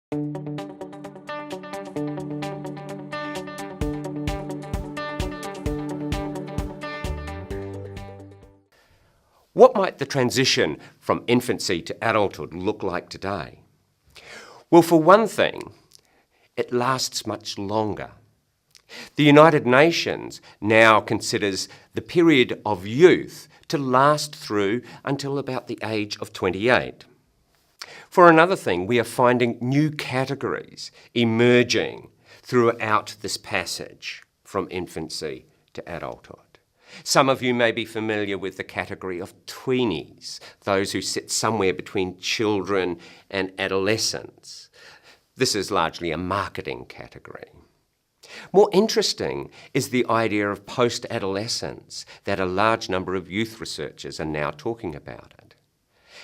What might the transition from infancy to adulthood look like today? Well, for one thing, it lasts much longer. The United Nations now considers the period of youth to last through until about the age of 28. For another thing, we are finding new categories emerging throughout this passage from infancy to adulthood. Some of you may be familiar with the category of tweenies, those who sit somewhere between children and adolescents. This is largely a marketing category. More interesting is the idea of post-adolescence that a large number of youth researchers are now talking about it.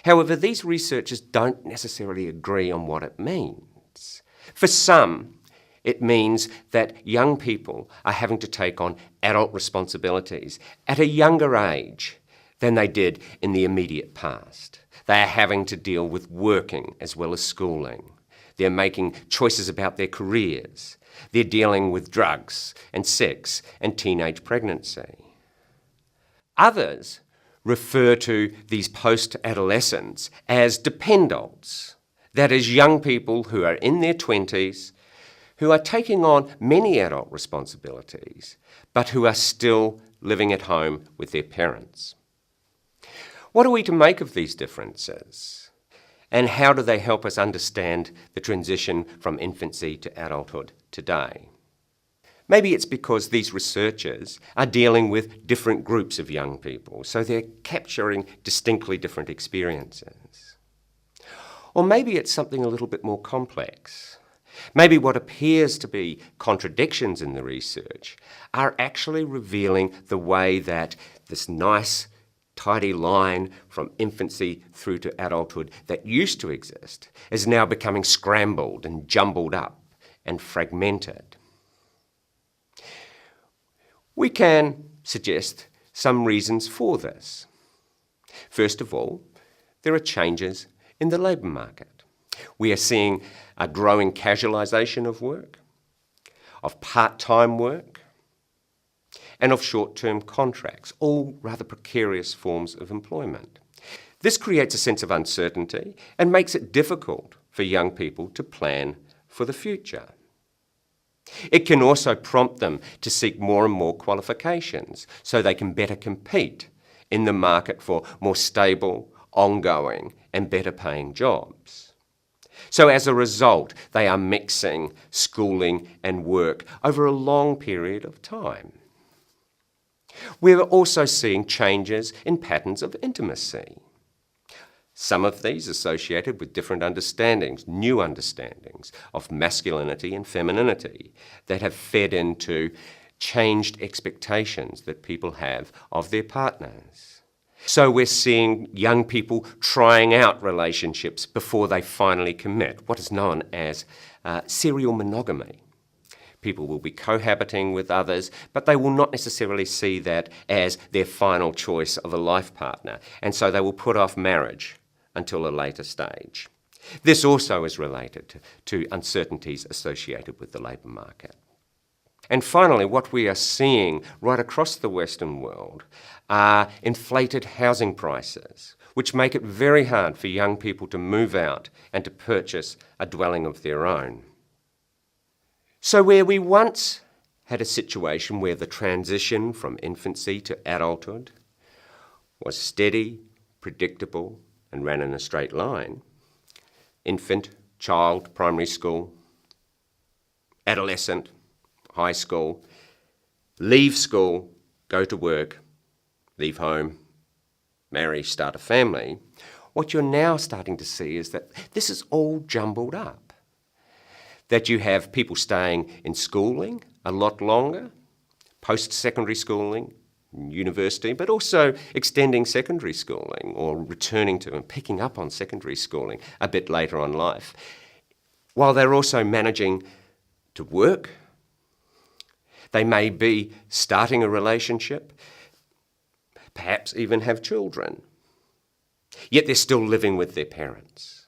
However, these researchers don't necessarily agree on what it means. For some, it means that young people are having to take on adult responsibilities at a younger age than they did in the immediate past. They are having to deal with working as well as schooling. They're making choices about their careers. They're dealing with drugs and sex and teenage pregnancy. Others refer to these post-adolescents as dependents, that is, young people who are in their 20s who are taking on many adult responsibilities, but who are still living at home with their parents. What are we to make of these differences? And how do they help us understand the transition from infancy to adulthood today? Maybe it's because these researchers are dealing with different groups of young people, so they're capturing distinctly different experiences. Or maybe it's something a little bit more complex. Maybe what appears to be contradictions in the research are actually revealing the way that this nice, tidy line from infancy through to adulthood that used to exist is now becoming scrambled and jumbled up and fragmented. We can suggest some reasons for this. First of all, there are changes in the labour market. We are seeing a growing casualisation of work, of part-time work, and of short-term contracts, all rather precarious forms of employment. This creates a sense of uncertainty and makes it difficult for young people to plan for the future. It can also prompt them to seek more and more qualifications so they can better compete in the market for more stable, ongoing, and better paying jobs. So as a result, they are mixing schooling and work over a long period of time. We're also seeing changes in patterns of intimacy. Some of these associated with different understandings, new understandings of masculinity and femininity that have fed into changed expectations that people have of their partners. So we're seeing young people trying out relationships before they finally commit, what is known as serial monogamy. People will be cohabiting with others, but they will not necessarily see that as their final choice of a life partner, and so they will put off marriage until a later stage. This also is related to uncertainties associated with the labour market. And finally, what we are seeing right across the Western world are inflated housing prices, which make it very hard for young people to move out and to purchase a dwelling of their own. So where we once had a situation where the transition from infancy to adulthood was steady, predictable, and ran in a straight line, infant, child, primary school, adolescent, high school, leave school, go to work, leave home, marry, start a family, what you're now starting to see is that this is all jumbled up. That you have people staying in schooling a lot longer, post-secondary schooling, university, but also extending secondary schooling or returning to and picking up on secondary schooling a bit later on in life, while they're also managing to work. They may be starting a relationship, perhaps even have children, yet they're still living with their parents.